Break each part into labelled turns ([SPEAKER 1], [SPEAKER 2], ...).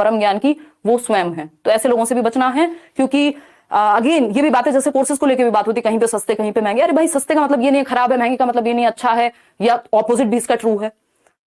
[SPEAKER 1] परम ज्ञान की वो स्वयं है। तो ऐसे लोगों से भी बचना है, क्योंकि अगेन ये भी बातें जैसे कोर्सेज को लेकर भी बात होती है, कहीं पे सस्ते कहीं पे महंगे। अरे भाई सस्ते का मतलब ये नहीं खराब है, महंगे का मतलब ये नहीं अच्छा है, या ऑपोजिट भी इसका ट्रू है।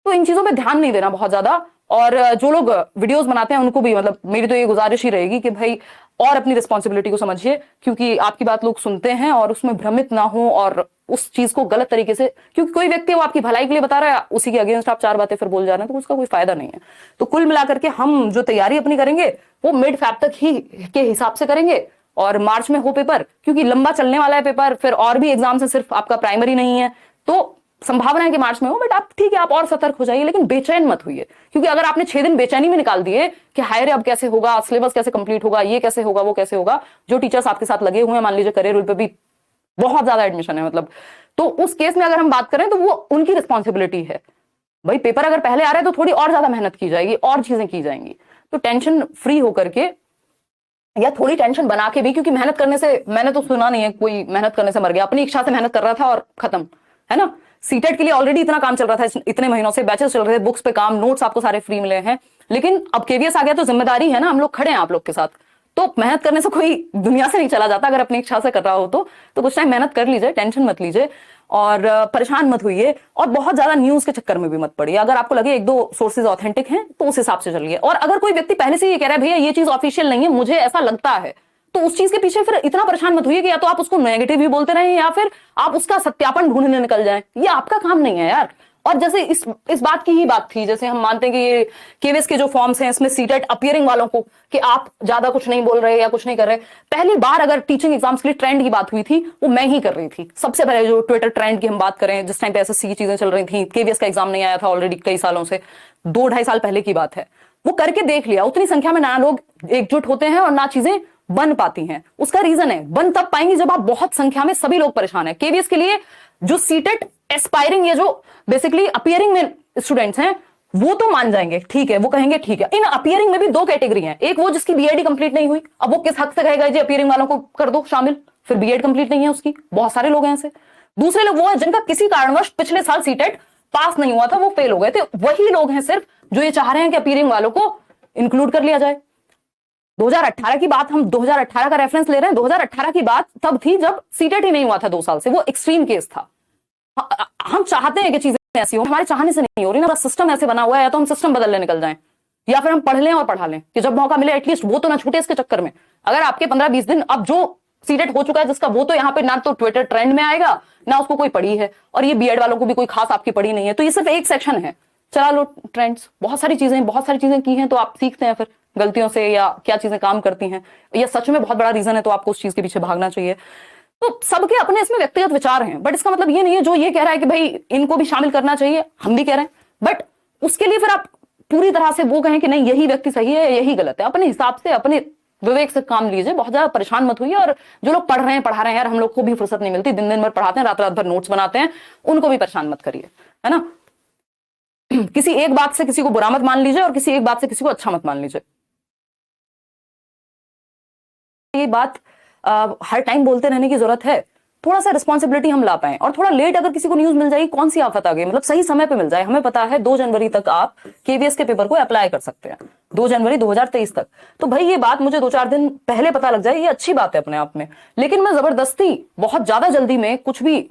[SPEAKER 1] तो इन चीजों पे ध्यान नहीं देना बहुत ज्यादा। और जो लोग वीडियोस बनाते हैं उनको भी मतलब मेरी तो ये गुजारिश ही रहेगी कि भाई और अपनी रिस्पॉन्सिबिलिटी को समझिए, क्योंकि आपकी बात लोग सुनते हैं और उसमें भ्रमित ना हो और उस चीज को गलत तरीके से, क्योंकि कोई व्यक्ति वो आपकी भलाई के लिए बता रहा है, उसी के अगेंस्ट आप चार बातें फिर बोल जा रहे हैं, तो उसका कोई फायदा नहीं है। तो कुल मिलाकर के हम जो तैयारी अपनी करेंगे वो मिड फैब तक ही के हिसाब से करेंगे, और मार्च में हो पेपर, क्योंकि लंबा चलने वाला है पेपर, फिर और भी एग्जाम्स है, सिर्फ आपका प्राइमरी नहीं है। तो संभावना है कि मार्च में हो, बट आप ठीक है, आप और सतर्क हो जाइए, लेकिन बेचैन मत होइए, क्योंकि अगर आपने 6 दिन बेचैनी में निकाल दिए कि हाय रे अब कैसे होगा, सिलेबस कैसे कंप्लीट होगा, ये कैसे होगा, वो कैसे होगा, जो टीचर्स आपके साथ लगे हुए हैं, मान लीजिए करियर रूल पे भी बहुत ज्यादा एडमिशन है मतलब, तो उस केस में अगर हम बात करें तो वो उनकी रिस्पॉन्सिबिलिटी है। भाई पेपर अगर पहले आ रहा है तो थोड़ी और ज्यादा मेहनत की जाएगी, और चीजें की जाएंगी। तो टेंशन फ्री होकर के, या थोड़ी टेंशन बना के भी, क्योंकि मेहनत करने से, मैंने तो सुना नहीं है कोई मेहनत करने से मर गया, अपनी इच्छा से मेहनत कर रहा था और खत्म, है ना। सीटेट के लिए ऑलरेडी इतना काम चल रहा था, इतने महीनों से बैचेस चल रहे थे, बुक्स पे काम, नोट्स आपको सारे फ्री मिले हैं, लेकिन अब केवीएस आ गया तो जिम्मेदारी है ना, हम लोग खड़े हैं आप लोग के साथ। तो मेहनत करने से कोई दुनिया से नहीं चला जाता, अगर अपनी इच्छा से कर रहा हो तो कुछ टाइम मेहनत कर लीजिए, टेंशन मत लीजिए और परेशान मत होइए, और बहुत ज्यादा न्यूज के चक्कर में भी मत पड़िए। अगर आपको लगे एक दो सोर्सेज ऑथेंटिक हैं तो उस हिसाब से चलिए, और अगर कोई व्यक्ति पहले से ये कह रहा है भैया ये चीज ऑफिशियल नहीं है, मुझे ऐसा लगता है, तो उस चीज के पीछे फिर इतना परेशान मत होइए कि या तो आप उसको नेगेटिव ही बोलते रहें या फिर आप उसका सत्यापन ढूंढने निकल जाएं। ये आपका काम नहीं है यार। और जैसे इस बात की ही बात थी, जैसे हम मानते हैं कि ये केवीएस के जो फॉर्म्स हैं इसमें सीटेट अपीयरिंग वालों को कि आप ज्यादा कुछ नहीं बोल रहे या कुछ नहीं कर रहे। पहली बार अगर टीचिंग एग्जाम्स के लिए ट्रेंड की बात हुई थी वो मैं ही कर रही थी, सबसे पहले जो ट्विटर ट्रेंड की हम बात करें, जिस टाइम पे एसएससी की चीजें चल रही थी, केवीएस का एग्जाम नहीं आया था ऑलरेडी कई सालों से, 2-2.5 साल पहले की बात है, वो करके देख लिया। उतनी संख्या में ना लोग एकजुट होते हैं और ना चीजें बन पाती हैं। उसका रीजन है, बन तब पाएंगी जब आप बहुत संख्या में सभी लोग परेशान है। केवीएस के लिए जो सीटेट एस्पायरिंग, ये जो बेसिकली अपीयरिंग में स्टूडेंट्स हैं, वो तो मान जाएंगे, ठीक है, वो कहेंगे ठीक है। इन अपीयरिंग में भी 2 कैटेगरी हैं, एक वो जिसकी बीएड कंप्लीट नहीं हुई, अब वो किस हक से कहेगा जी अपीयरिंग वालों को कर दो शामिल, फिर बीएड कंप्लीट नहीं है उसकी, बहुत सारे लोग हैं ऐसे। दूसरे लोग वो हैं जिनका किसी कारणवश पिछले साल सीटेट पास नहीं हुआ था, वो फेल हो गए थे, वही लोग हैं सिर्फ जो ये चाह रहे हैं कि अपीयरिंग वालों को इंक्लूड कर लिया जाए। 2018 की बात, हम 2018 का रेफरेंस ले रहे हैं, 2018 की बात तब थी जब सीटेट ही नहीं हुआ था 2 साल से, वो एक्सट्रीम केस था। हम चाहते हैं कि चीजें ऐसी हो, हमारे चाहने से नहीं हो रही ना, सिस्टम ऐसे बना हुआ है, या तो हम सिस्टम बदलने निकल जाएं या फिर हम पढ़ लें और पढ़ा लें कि जब मौका मिले एटलीस्ट वो तो ना छूटे इसके चक्कर में। अगर आपके 15-20 दिन, अब जो सीटेट हो चुका है जिसका, वो तो यहाँ पे ना तो ट्विटर ट्रेंड में आएगा ना उसको कोई पढ़ी है, और ये बीएड वालों को भी कोई खास आपकी पढ़ी नहीं है, तो ये सिर्फ एक सेक्शन है। चला लो ट्रेंड्स, बहुत सारी चीजें की हैं, तो आप सीखते हैं फिर गलतियों से, या क्या चीजें काम करती हैं, या सच में बहुत बड़ा रीजन है तो आपको उस चीज के पीछे भागना चाहिए। तो सबके अपने इसमें व्यक्तिगत विचार हैं, बट इसका मतलब ये नहीं है जो ये कह रहा है कि भाई इनको भी शामिल करना चाहिए, हम भी कह रहे हैं, बट उसके लिए फिर आप पूरी तरह से वो कहें कि नहीं यही व्यक्ति सही है यही गलत है। अपने हिसाब से, अपने विवेक से काम लीजिए, बहुत ज्यादा परेशान मत होइए। और जो लोग पढ़ रहे हैं पढ़ा रहे हैं यार, हम लोग को भी फुर्सत नहीं मिलती, दिन दिन भर पढ़ाते हैं, रात रात भर नोट्स बनाते हैं, उनको भी परेशान मत करिए, है ना। किसी एक बात से किसी को बुरा मत मान लीजिए और किसी एक बात से किसी को अच्छा मत मान लीजिए। ये बात हर टाइम बोलते रहने की जरूरत है, थोड़ा सा रिस्पॉन्सिबिलिटी हम ला पाए। और थोड़ा लेट अगर किसी को न्यूज मिल जाएगी, कौन सी आफत आ गई, मतलब सही समय पे मिल जाए। हमें पता है 2 जनवरी तक आप केवीएस के पेपर को अप्लाई कर सकते हैं, 2 जनवरी 2023 तक। तो भाई ये बात मुझे 2-4 दिन पहले पता लग जाए, ये अच्छी बात है अपने आप में, लेकिन मैं जबरदस्ती बहुत ज्यादा जल्दी में कुछ भी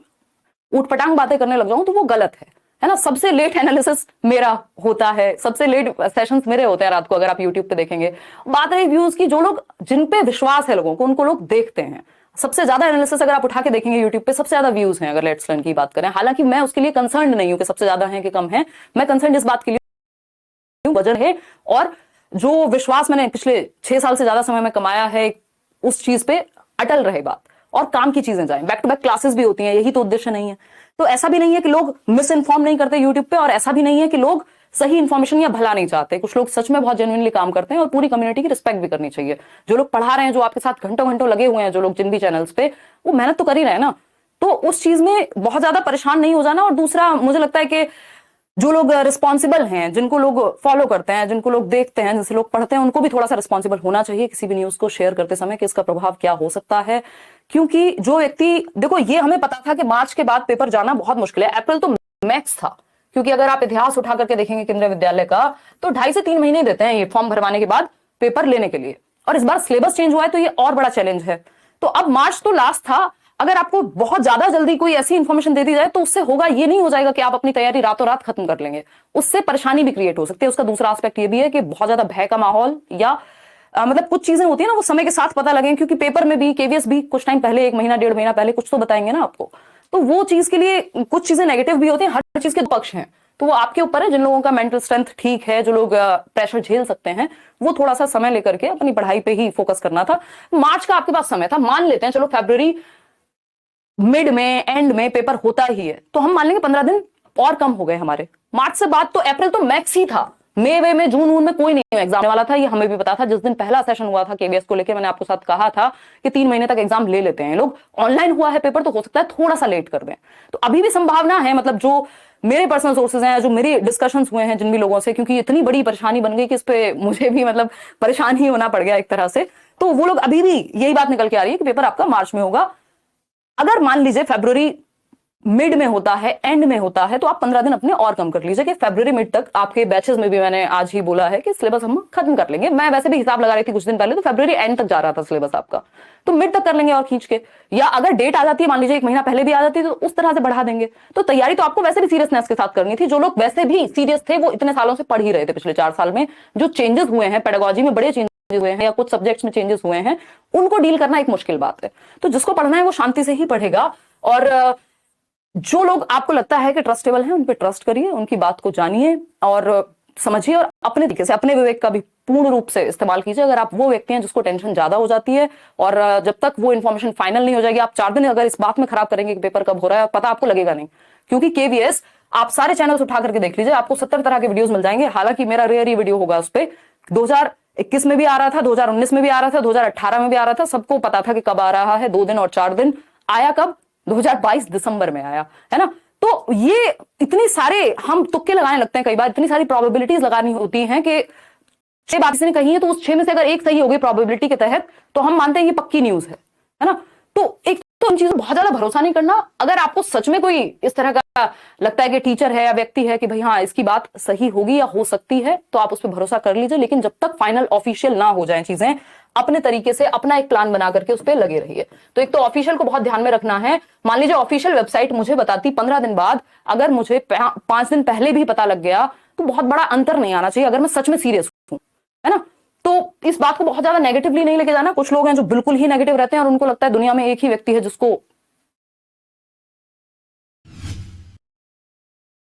[SPEAKER 1] ऊटपटांग बातें करने लग जाऊं तो वो गलत है ना। सबसे लेट एनालिसिस मेरा होता है, सबसे लेट सेशंस मेरे होते हैं रात को, अगर आप यूट्यूब पे देखेंगे। बात रही व्यूज की, जो लोग, जिन पे विश्वास है लोगों को, उनको लोग देखते हैं। सबसे ज्यादा एनालिसिस अगर आप उठा के देखेंगे यूट्यूब पे, सबसे ज्यादा व्यूज हैं अगर लेट्स लर्न की बात करें। हालांकि मैं उसके लिए कंसर्न नहीं हूं कि सबसे ज्यादा है कि कम है, मैं कंसर्न इस बात के लिए वजह है, और जो विश्वास मैंने पिछले 6 साल से ज्यादा समय में कमाया है, उस चीज पे अटल रहे बात, और काम की चीजें जाएं। बैक टू बैक क्लासेस भी होती हैं, यही तो उद्देश्य नहीं है। तो ऐसा भी नहीं है कि लोग मिस इन्फॉर्म नहीं करते यूट्यूब पे, और ऐसा भी नहीं है कि लोग सही इन्फॉर्मेशन या भला नहीं चाहते। कुछ लोग सच में बहुत जेन्युइनली काम करते हैं, और पूरी कम्युनिटी की रिस्पेक्ट भी करनी चाहिए। जो लोग पढ़ा रहे हैं, जो आपके साथ घंटों घंटों लगे हुए हैं, जो लोग जिन भी चैनल्स पे, वो मेहनत तो कर ही रहे हैं ना। तो उस चीज में बहुत ज्यादा परेशान नहीं हो जाना। और दूसरा, मुझे लगता है कि जो लोग रिस्पॉन्सिबल हैं, जिनको लोग फॉलो करते हैं, जिनको लोग देखते हैं, जिनसे लोग पढ़ते हैं, उनको भी थोड़ा सा रिस्पॉन्सिबल होना चाहिए किसी भी न्यूज को शेयर करते समय कि इसका प्रभाव क्या हो सकता है। क्योंकि जो व्यक्ति, देखो ये हमें पता था कि मार्च के बाद पेपर जाना बहुत मुश्किल है, अप्रैल तो मैक्स था क्योंकि अगर आप इतिहास उठा करके देखेंगे केंद्रीय विद्यालय का, तो 2.5 से 3 महीने देते हैं ये फॉर्म भरवाने के बाद पेपर लेने के लिए। और इस बार सिलेबस चेंज हुआ है तो ये और बड़ा चैलेंज है। तो अब मार्च तो लास्ट था, अगर आपको बहुत ज्यादा जल्दी कोई ऐसी इंफॉर्मेशन दे दी जाए तो उससे होगा ये नहीं हो जाएगा कि आप अपनी तैयारी रातों रात खत्म कर लेंगे, उससे परेशानी भी क्रिएट हो सकती है। उसका दूसरा एस्पेक्ट ये भी है कि बहुत ज्यादा भय का माहौल या मतलब कुछ चीजें होती है ना वो समय के साथ पता लगे, क्योंकि पेपर में भी केवीएस भी कुछ टाइम पहले, 1 महीना 1.5 महीना पहले कुछ तो बताएंगे ना आपको, तो वो चीज के लिए कुछ चीजें नेगेटिव भी होती है। हर चीज के दो पक्ष हैं, तो वो आपके ऊपर है। जिन लोगों का मेंटल स्ट्रेंथ ठीक है, जो लोग प्रेशर झेल सकते हैं, वो थोड़ा सा समय लेकर के अपनी पढ़ाई पे ही फोकस करना था। मार्च का आपके पास समय था, मान लेते हैं चलो फरवरी मिड में एंड में पेपर होता ही है, तो हम मान लेंगे 15 दिन और कम हो गए हमारे। मार्च से बाद तो अप्रैल तो मैक्स ही था, मई वे में जून में कोई नहीं एग्जाम होने वाला था, ये हमें भी पता था। जिस दिन पहला सेशन हुआ था केवीएस को लेकर, मैंने आपको साथ कहा था कि 3 महीने तक एग्जाम ले लेते हैं लोग। ऑनलाइन हुआ है पेपर तो हो सकता है थोड़ा सा लेट कर दें, तो अभी भी संभावना है। मतलब जो मेरे पर्सनल सोर्सेज हैं, जो मेरे डिस्कशंस हुए हैं जिन भी लोगों से, क्योंकि इतनी बड़ी परेशानी बन गई कि इस पे मुझे भी मतलब परेशान ही होना पड़ गया एक तरह से, तो वो लोग अभी भी यही बात निकल के आ रही है कि पेपर आपका मार्च में होगा। अगर मान लीजिए फरवरी मिड में होता है, एंड में होता है, तो आप 15 दिन अपने और कम कर लीजिए कि फरवरी मिड तक आपके बैचेस में भी मैंने आज ही बोला है कि सिलेबस हम खत्म कर लेंगे। मैं वैसे भी हिसाब लगा रही थी कुछ दिन पहले, तो फरवरी एंड तक जा रहा था सिलेबस आपका, तो मिड तक कर लेंगे और खींच के। या अगर डेट आ जाती है, मान लीजिए 1 महीना पहले भी आ जाती है, तो उस तरह से बढ़ा देंगे। तो तैयारी तो आपको वैसे भी सीरियसनेस के साथ करनी थी। जो लोग वैसे भी सीरियस थे वो इतने सालों से पढ़ ही रहे थे। पिछले 4 साल में जो चेंजेस हुए हैं, पेडागोजी में बड़े चेंजेस हुए हैं या कुछ सब्जेक्ट्स में चेंजेस हुए हैं, उनको डील करना एक मुश्किल बात है। तो जिसको पढ़ना है वो शांति से ही पढ़ेगा। और जो लोग आपको लगता है कि ट्रस्टेबल हैं, उन पे ट्रस्ट करिए, उनकी बात को जानिए और समझिए, और अपने तरीके से अपने विवेक का भी पूर्ण रूप से इस्तेमाल कीजिए। अगर आप वो व्यक्ति हैं जिसको टेंशन ज्यादा हो जाती है और जब तक वो इन्फॉर्मेशन फाइनल नहीं हो जाएगी, आप 4 दिन अगर इस बात में खराब करेंगे कि पेपर कब हो रहा है, पता आपको लगेगा नहीं। क्योंकि केवीएस आप सारे चैनल्स उठा करके देख लीजिए, आपको 70 तरह के वीडियोस मिल जाएंगे। हालांकि मेरा रेयर ही वीडियो होगा उस पर। 2021 में भी आ रहा था, 2019 में भी आ रहा था, 2018 में भी आ रहा था, सबको पता था कि कब आ रहा है। 2 दिन और 4 दिन आया कब? 2022 दिसंबर में आया, है ना। तो ये इतनी सारे हम तुक्के लगाने लगते हैं कई बार, इतनी सारी प्रोबेबिलिटीज लगानी होती हैं कि 6 बात किसी ने कही है तो उस 6 में से अगर एक सही होगी प्रोबेबिलिटी के तहत, तो हम मानते हैं ये पक्की न्यूज है ना। तो एक तो इन चीजों बहुत ज्यादा भरोसा नहीं करना। अगर आपको सच में कोई इस तरह का लगता है कि टीचर है या व्यक्ति है कि भाई हाँ इसकी बात सही होगी या हो सकती है, तो आप उस पर भरोसा कर लीजिए। लेकिन जब तक फाइनल ऑफिशियल ना हो जाए चीजें, अपने तरीके से अपना एक प्लान बना करके उस पर लगे रहिए। तो एक तो ऑफिशियल को बहुत ध्यान में रखना है। मान लीजिए ऑफिशियल वेबसाइट मुझे बताती 15 दिन बाद, अगर मुझे 5 दिन पहले भी पता लग गया तो बहुत बड़ा अंतर नहीं आना चाहिए, अगर मैं सच में सीरियस हूं, है ना। तो इस बात को बहुत ज्यादा नेगेटिवली नहीं लेके जाना। कुछ लोग हैं जो बिल्कुल ही नेगेटिव रहते हैं और उनको लगता है दुनिया में एक ही व्यक्ति है जिसको